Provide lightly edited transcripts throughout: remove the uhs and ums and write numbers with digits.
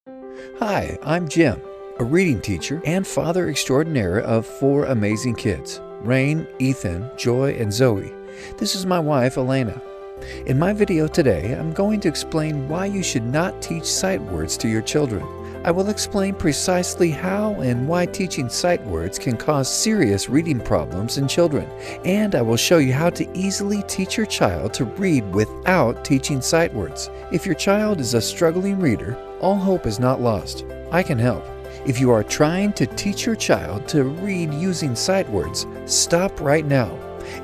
Hi, I'm Jim, a reading teacher and father extraordinaire of 4 amazing kids, Rain, Ethan, Joy, and Zoe. This is my wife, Elena. In my video today, I'm going to explain why you should not teach sight words to your children. I will explain precisely how and why teaching sight words can cause serious reading problems in children, and I will show you how to easily teach your child to read without teaching sight words. If your child is a struggling reader, all hope is not lost. I can help. If you are trying to teach your child to read using sight words, stop right now.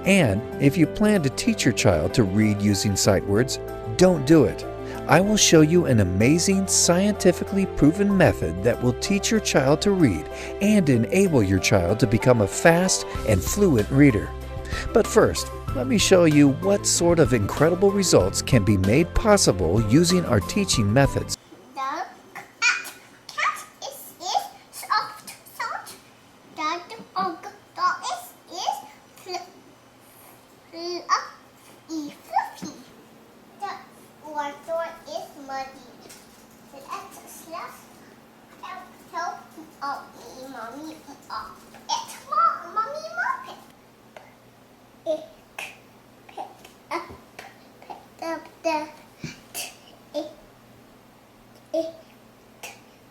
And if you plan to teach your child to read using sight words, don't do it. I will show you an amazing, scientifically proven method that will teach your child to read and enable your child to become a fast and fluent reader. But first, let me show you what sort of incredible results can be made possible using our teaching methods. Cat is soft, soft. The dog is fluffy. The water is muddy. Let's help mommy up. It's mommy mop it. Pick up the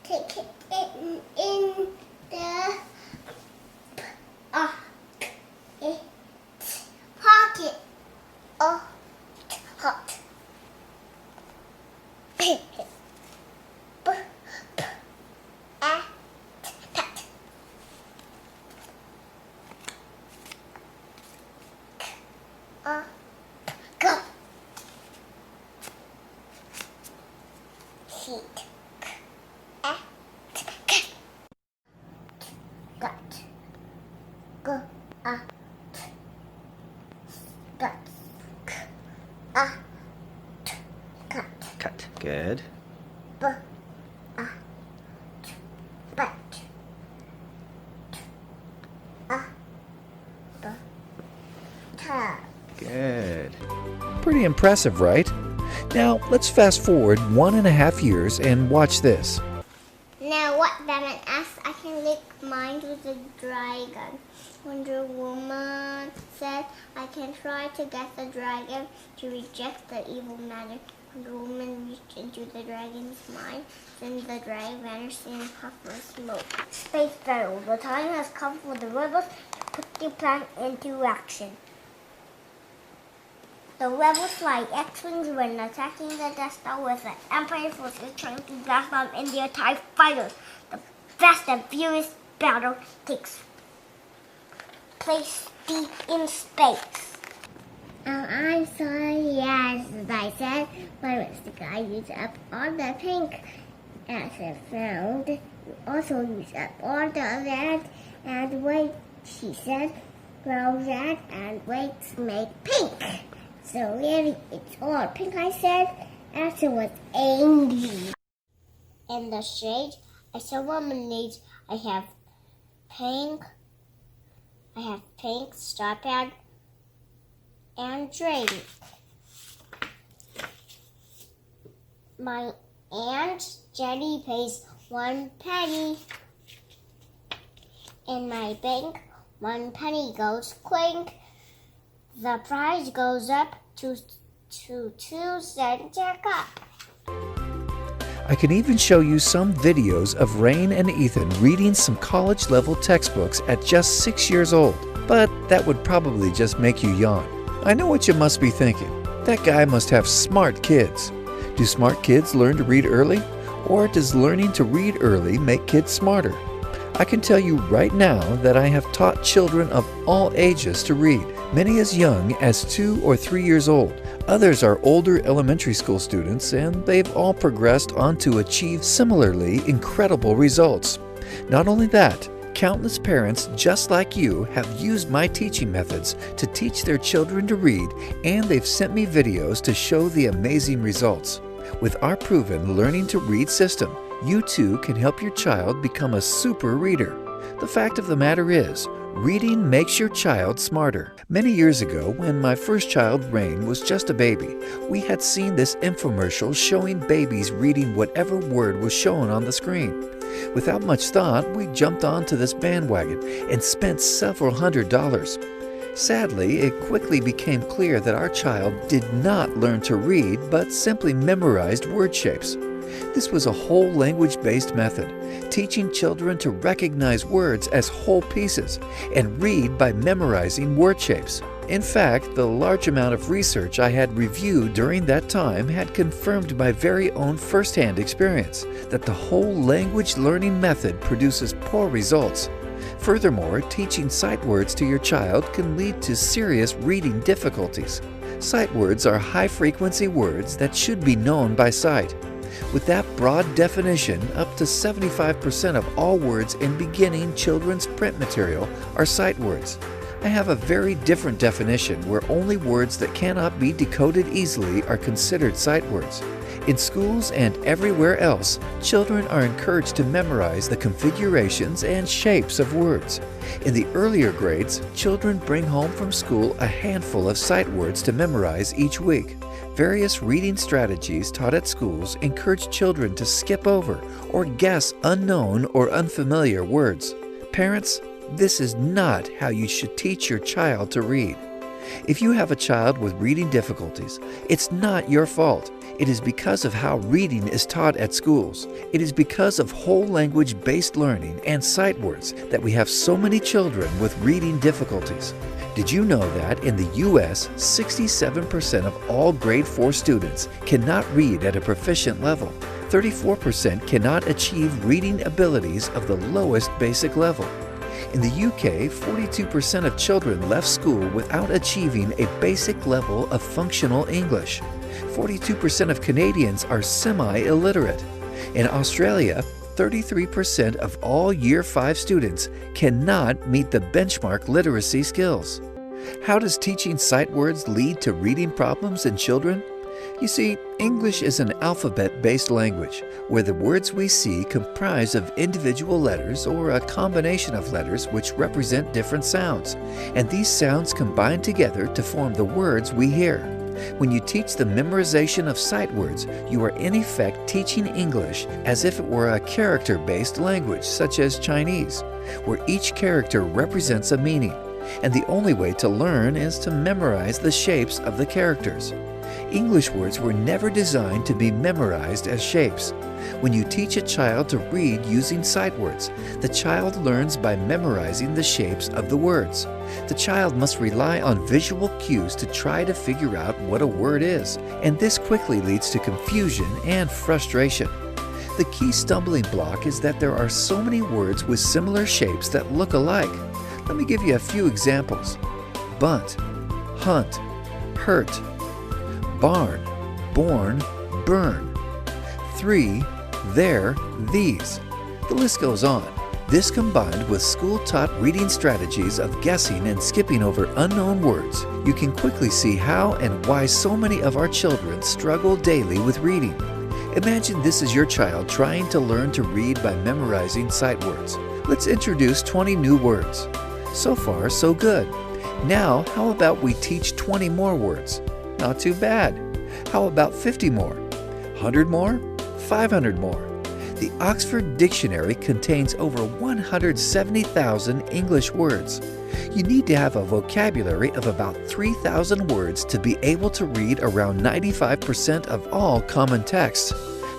take it in the pocket. Oh, hot. Go. Sheet. Got. Go. Got. Cut. Cut. Good. But. Good. Pretty impressive, right? Now, let's fast forward 1.5 years and watch this. Now what Batman asks, I can lick mine with a dragon. Wonder Woman said, I can try to get the dragon to reject the evil matter. Wonder Woman reached into the dragon's mind, then the dragon vanished in a puff of smoke. Space battle. The time has come for the rebels to put their plan into action. The rebels fly X-Wings when attacking the Death Star with the Empire forces trying to blast them in their TIE fighters. The fast and furious battle takes place deep in space. I'm sorry, yes, as I said, my mistake. I used up all the pink as I found. You also used up all the red and white, she said. Well, red and white make pink. So really, it's all pink, I said. After was angry. In the shade, I saw lemonade. I have pink, star pad, and drink. My Aunt Jenny pays 1 penny. In my bank, 1 penny goes clink. The price goes up to 2 cents a cup. I can even show you some videos of Rain and Ethan reading some college-level textbooks at just 6 years old. But that would probably just make you yawn. I know what you must be thinking. That guy must have smart kids. Do smart kids learn to read early? Or does learning to read early make kids smarter? I can tell you right now that I have taught children of all ages to read, many as young as 2 or 3 years old. Others are older elementary school students, and they've all progressed on to achieve similarly incredible results. Not only that, countless parents just like you have used my teaching methods to teach their children to read, and they've sent me videos to show the amazing results. With our proven Learning to Read system, you too can help your child become a super reader. The fact of the matter is, Reading makes your child smarter. Many years ago, when my first child, Rain, was just a baby, we had seen this infomercial showing babies reading whatever word was shown on the screen. Without much thought, we jumped onto this bandwagon and spent several $100s. Sadly, it quickly became clear that our child did not learn to read, but simply memorized word shapes. This was a whole language-based method, teaching children to recognize words as whole pieces and read by memorizing word shapes. In fact, the large amount of research I had reviewed during that time had confirmed my very own first-hand experience that the whole language learning method produces poor results. Furthermore, teaching sight words to your child can lead to serious reading difficulties. Sight words are high-frequency words that should be known by sight. With that broad definition, up to 75% of all words in beginning children's print material are sight words. I have a very different definition where only words that cannot be decoded easily are considered sight words. In schools and everywhere else, children are encouraged to memorize the configurations and shapes of words. In the earlier grades, children bring home from school a handful of sight words to memorize each week. Various reading strategies taught at schools encourage children to skip over or guess unknown or unfamiliar words. Parents, this is not how you should teach your child to read. If you have a child with reading difficulties, it's not your fault. It is because of how reading is taught at schools. It is because of whole language-based learning and sight words that we have so many children with reading difficulties. Did you know that in the U.S., 67% of all grade 4 students cannot read at a proficient level? 34% cannot achieve reading abilities of the lowest basic level. In the UK, 42% of children left school without achieving a basic level of functional English. 42% of Canadians are semi-illiterate. In Australia, 33% of all Year 5 students cannot meet the benchmark literacy skills. How does teaching sight words lead to reading problems in children? You see, English is an alphabet-based language where the words we see comprise of individual letters or a combination of letters which represent different sounds, and these sounds combine together to form the words we hear. When you teach the memorization of sight words, you are in effect teaching English as if it were a character-based language such as Chinese, where each character represents a meaning, and the only way to learn is to memorize the shapes of the characters. English words were never designed to be memorized as shapes. When you teach a child to read using sight words, the child learns by memorizing the shapes of the words. The child must rely on visual cues to try to figure out what a word is, and this quickly leads to confusion and frustration. The key stumbling block is that there are so many words with similar shapes that look alike. Let me give you a few examples. Bunt, hunt, hurt, barn, born, burn. 3, there, these. The list goes on. This combined with school-taught reading strategies of guessing and skipping over unknown words, you can quickly see how and why so many of our children struggle daily with reading. Imagine this is your child trying to learn to read by memorizing sight words. Let's introduce 20 new words. So far, so good. Now, how about we teach 20 more words? Not too bad. How about 50 more? 100 more? 500 more? The Oxford Dictionary contains over 170,000 English words. You need to have a vocabulary of about 3,000 words to be able to read around 95% of all common texts.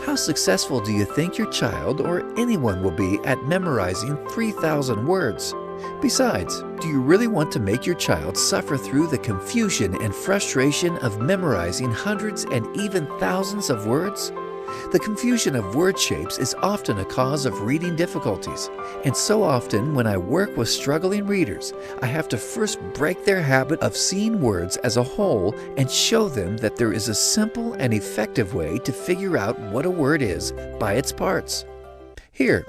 How successful do you think your child or anyone will be at memorizing 3,000 words? Besides, do you really want to make your child suffer through the confusion and frustration of memorizing hundreds and even thousands of words? The confusion of word shapes is often a cause of reading difficulties, and so often when I work with struggling readers, I have to first break their habit of seeing words as a whole and show them that there is a simple and effective way to figure out what a word is by its parts. Here,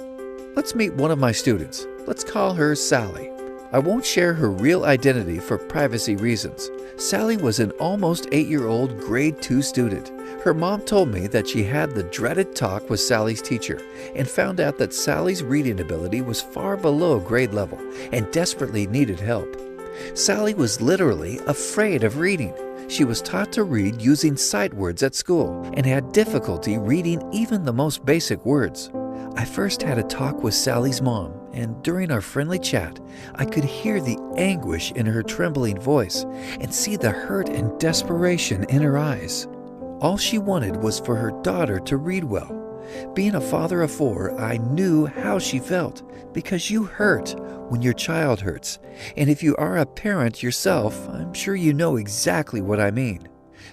let's meet one of my students. Let's call her Sally. I won't share her real identity for privacy reasons. Sally was an almost 8-year-old grade 2 student. Her mom told me that she had the dreaded talk with Sally's teacher and found out that Sally's reading ability was far below grade level and desperately needed help. Sally was literally afraid of reading. She was taught to read using sight words at school and had difficulty reading even the most basic words. I first had a talk with Sally's mom, and during our friendly chat, I could hear the anguish in her trembling voice and see the hurt and desperation in her eyes. All she wanted was for her daughter to read well. Being a father of 4, I knew how she felt, because you hurt when your child hurts. And if you are a parent yourself, I'm sure you know exactly what I mean.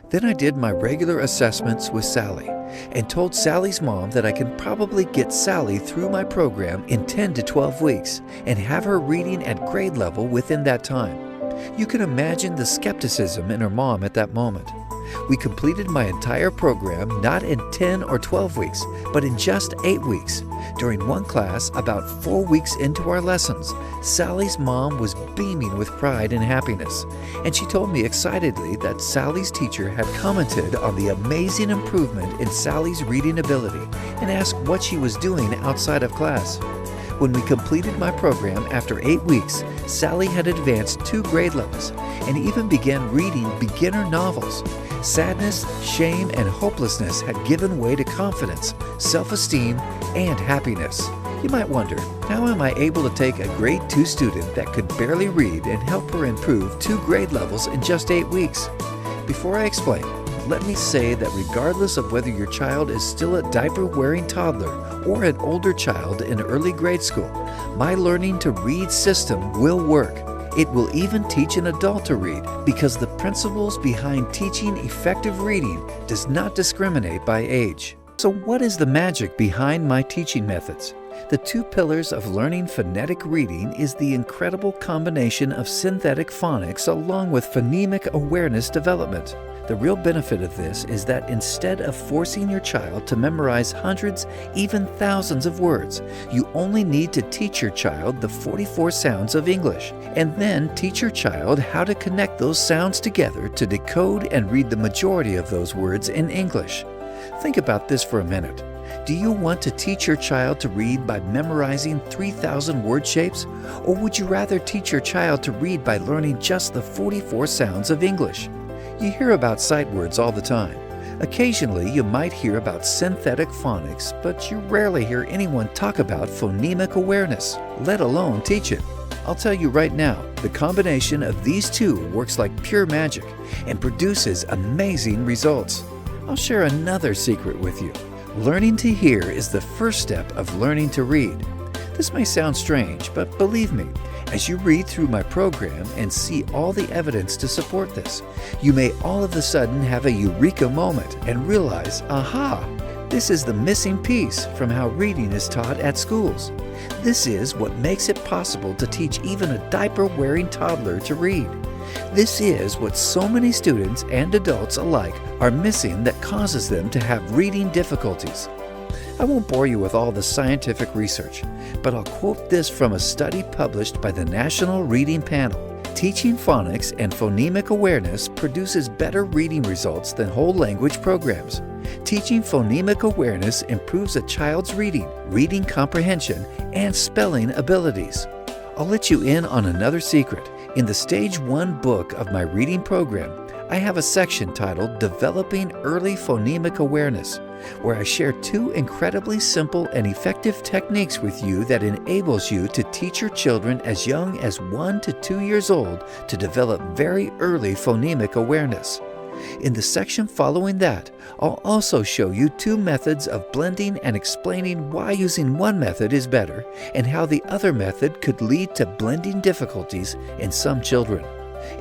Then I did my regular assessments with Sally and told Sally's mom that I can probably get Sally through my program in 10 to 12 weeks and have her reading at grade level within that time. You can imagine the skepticism in her mom at that moment. We completed my entire program not in 10 or 12 weeks, but in just 8 weeks. During one class, about 4 weeks into our lessons, Sally's mom was beaming with pride and happiness, and she told me excitedly that Sally's teacher had commented on the amazing improvement in Sally's reading ability and asked what she was doing outside of class. When we completed my program after 8 weeks, Sally had advanced 2 grade levels and even began reading beginner novels. Sadness, shame, and hopelessness had given way to confidence, self-esteem, and happiness. You might wonder, how am I able to take a grade 2 student that could barely read and help her improve 2 grade levels in just 8 weeks? Before I explain, let me say that regardless of whether your child is still a diaper-wearing toddler or an older child in early grade school, my Learning to Read system will work. It will even teach an adult to read because the principles behind teaching effective reading does not discriminate by age. So what is the magic behind my teaching methods? The 2 pillars of learning phonetic reading is the incredible combination of synthetic phonics along with phonemic awareness development. The real benefit of this is that instead of forcing your child to memorize hundreds, even thousands of words, you only need to teach your child the 44 sounds of English, and then teach your child how to connect those sounds together to decode and read the majority of those words in English. Think about this for a minute. Do you want to teach your child to read by memorizing 3,000 word shapes, or would you rather teach your child to read by learning just the 44 sounds of English? You hear about sight words all the time. Occasionally, you might hear about synthetic phonics, but you rarely hear anyone talk about phonemic awareness, let alone teach it. I'll tell you right now, the combination of these 2 works like pure magic and produces amazing results. I'll share another secret with you. Learning to hear is the first step of learning to read. This may sound strange, but believe me, as you read through my program and see all the evidence to support this, you may all of a sudden have a eureka moment and realize, aha, this is the missing piece from how reading is taught at schools. This is what makes it possible to teach even a diaper-wearing toddler to read. This is what so many students and adults alike are missing that causes them to have reading difficulties. I won't bore you with all the scientific research, but I'll quote this from a study published by the National Reading Panel. Teaching phonics and phonemic awareness produces better reading results than whole language programs. Teaching phonemic awareness improves a child's reading comprehension, and spelling abilities. I'll let you in on another secret. In the Stage 1 book of my reading program, I have a section titled Developing Early Phonemic Awareness, where I share 2 incredibly simple and effective techniques with you that enables you to teach your children as young as 1 to 2 years old to develop very early phonemic awareness. In the section following that, I'll also show you 2 methods of blending and explaining why using one method is better and how the other method could lead to blending difficulties in some children.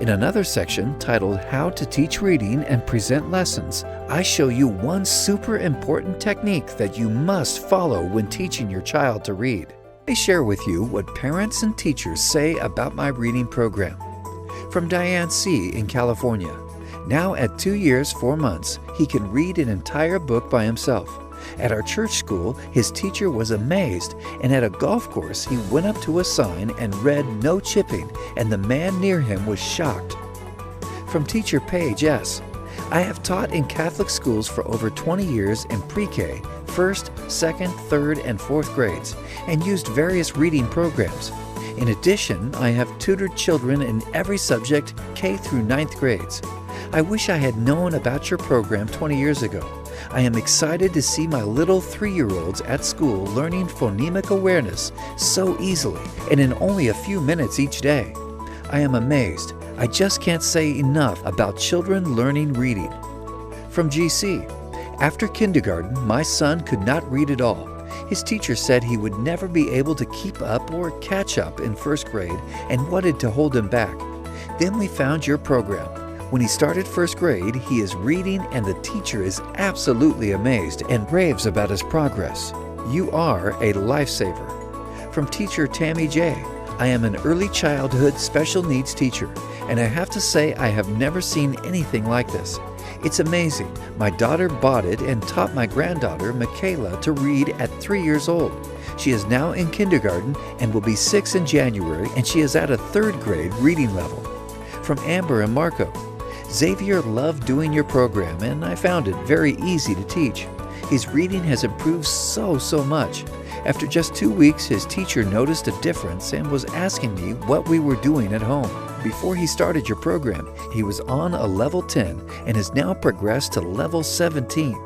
In another section titled How to Teach Reading and Present Lessons, I show you one super important technique that you must follow when teaching your child to read. I share with you what parents and teachers say about my reading program. From Diane C. in California. Now at 2 years, 4 months, he can read an entire book by himself. At our church school, his teacher was amazed, and at a golf course, he went up to a sign and read "No chipping," and the man near him was shocked. From teacher Paige S. I have taught in Catholic schools for over 20 years in pre-K, 1st, 2nd, 3rd, and 4th grades, and used various reading programs. In addition, I have tutored children in every subject K through 9th grades. I wish I had known about your program 20 years ago. I am excited to see my little 3-year-olds at school learning phonemic awareness so easily and in only a few minutes each day. I am amazed. I just can't say enough about children learning reading. From GC, after kindergarten, my son could not read at all. His teacher said he would never be able to keep up or catch up in 1st grade and wanted to hold him back. Then we found your program. When he started 1st grade, he is reading and the teacher is absolutely amazed and raves about his progress. You are a lifesaver. From teacher Tammy J. I am an early childhood special needs teacher, and I have to say I have never seen anything like this. It's amazing. My daughter bought it and taught my granddaughter, Michaela, to read at 3 years old. She is now in kindergarten and will be 6 in January, and she is at a 3rd grade reading level. From Amber and Marco, Xavier loved doing your program, and I found it very easy to teach. His reading has improved so much. After just 2 weeks, his teacher noticed a difference and was asking me what we were doing at home. Before he started your program, he was on a level 10 and has now progressed to level 17.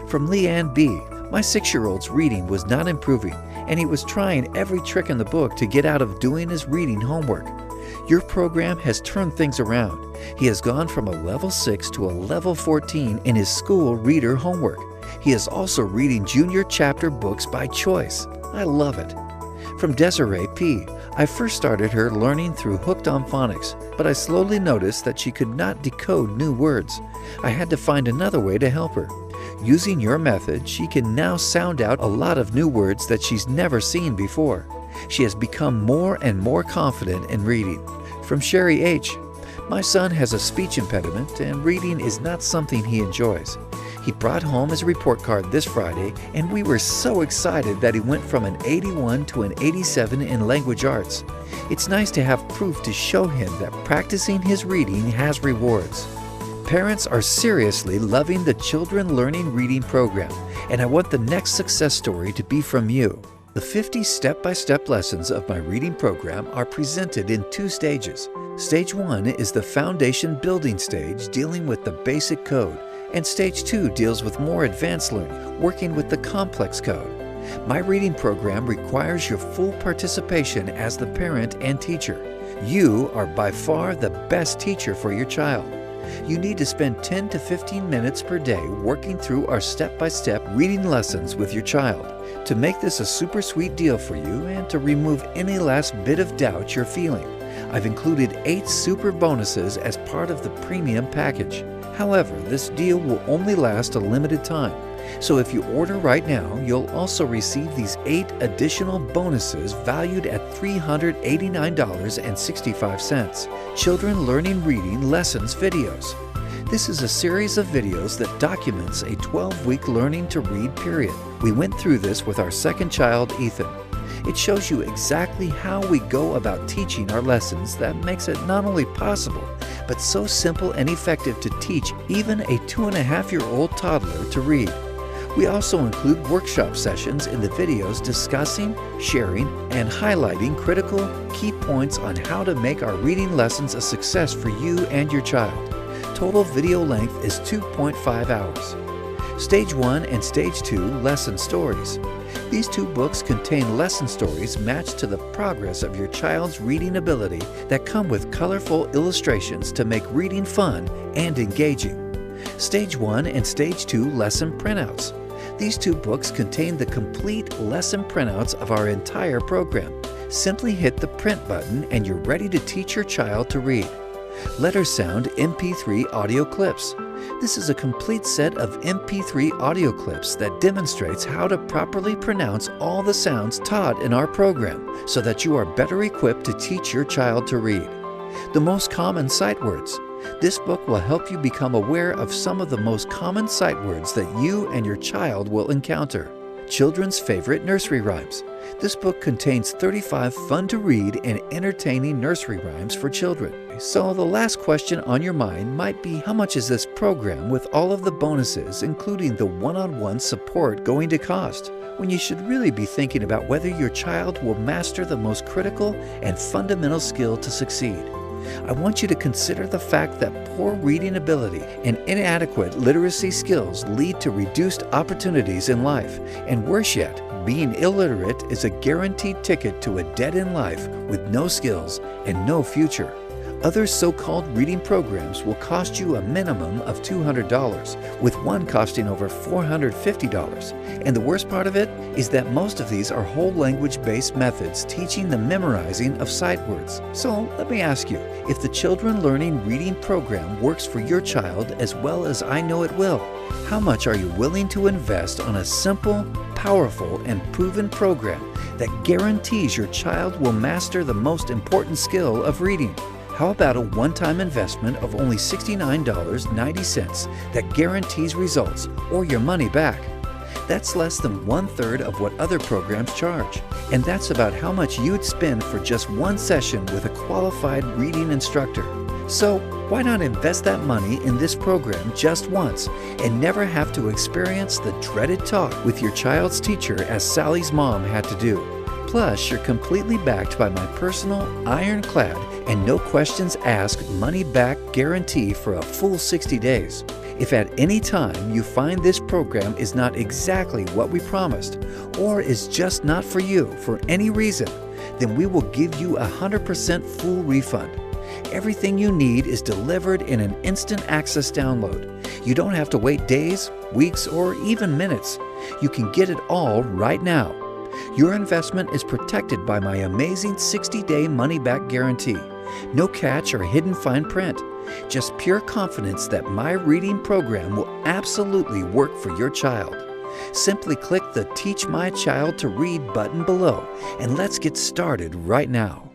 From Leanne B. My 6-year-old's reading was not improving, and he was trying every trick in the book to get out of doing his reading homework. Your program has turned things around. He has gone from a level 6 to a level 14 in his school reader homework. He is also reading junior chapter books by choice. I love it. From Desiree P. I first started her learning through Hooked on Phonics, but I slowly noticed that she could not decode new words. I had to find another way to help her. Using your method, she can now sound out a lot of new words that she's never seen before. She has become more and more confident in reading. From Sherry H. My son has a speech impediment, and reading is not something he enjoys. He brought home his report card this Friday, and we were so excited that he went from an 81 to an 87 in language arts. It's nice to have proof to show him that practicing his reading has rewards. Parents are seriously loving the Children Learning Reading program, and I want the next success story to be from you. The 50 step-by-step lessons of my reading program are presented in 2 stages. Stage 1 is the foundation building stage, dealing with the basic code, and Stage 2 deals with more advanced learning, working with the complex code. My reading program requires your full participation as the parent and teacher. You are by far the best teacher for your child. You need to spend 10 to 15 minutes per day working through our step-by-step reading lessons with your child. To make this a super sweet deal for you and to remove any last bit of doubt you're feeling, I've included 8 super bonuses as part of the premium package. However, this deal will only last a limited time. So if you order right now, you'll also receive these 8 additional bonuses valued at $389.65. Children Learning Reading Lessons videos. This is a series of videos that documents a 12-week learning to read period. We went through this with our second child, Ethan. It shows you exactly how we go about teaching our lessons that makes it not only possible, but so simple and effective to teach even a 2.5-year-old toddler to read. We also include workshop sessions in the videos discussing, sharing, and highlighting critical key points on how to make our reading lessons a success for you and your child. Total video length is 2.5 hours. Stage 1 and Stage 2 lesson stories. These 2 books contain lesson stories matched to the progress of your child's reading ability that come with colorful illustrations to make reading fun and engaging. Stage 1 and Stage 2 lesson printouts. These 2 books contain the complete lesson printouts of our entire program. Simply hit the print button and you're ready to teach your child to read. Letter Sound MP3 audio clips. This is a complete set of MP3 audio clips that demonstrates how to properly pronounce all the sounds taught in our program so that you are better equipped to teach your child to read. The most common sight words. This book will help you become aware of some of the most common sight words that you and your child will encounter. Children's favorite nursery rhymes. This book contains 35 fun-to-read and entertaining nursery rhymes for children. So the last question on your mind might be, how much is this program with all of the bonuses, including the one-on-one support, going to cost? When you should really be thinking about whether your child will master the most critical and fundamental skill to succeed. I want you to consider the fact that poor reading ability and inadequate literacy skills lead to reduced opportunities in life, and worse yet, being illiterate is a guaranteed ticket to a dead-end life with no skills and no future. Other so-called reading programs will cost you a minimum of $200, with one costing over $450. And the worst part of it is that most of these are whole language-based methods teaching the memorizing of sight words. So let me ask you, if the Children Learning Reading program works for your child as well as I know it will, how much are you willing to invest on a simple, powerful, and proven program that guarantees your child will master the most important skill of reading? How about a one-time investment of only $69.90 that guarantees results or your money back? That's less than 1/3 of what other programs charge. And that's about how much you'd spend for just one session with a qualified reading instructor. So why not invest that money in this program just once and never have to experience the dreaded talk with your child's teacher as Sally's mom had to do? Plus, you're completely backed by my personal, ironclad, and no questions asked money-back guarantee for a full 60 days. If at any time you find this program is not exactly what we promised, or is just not for you for any reason, then we will give you 100% full refund. Everything you need is delivered in an instant access download. You don't have to wait days, weeks, or even minutes. You can get it all right now. Your investment is protected by my amazing 60-day money-back guarantee. No catch or hidden fine print. Just pure confidence that my reading program will absolutely work for your child. Simply click the Teach My Child to Read button below and let's get started right now.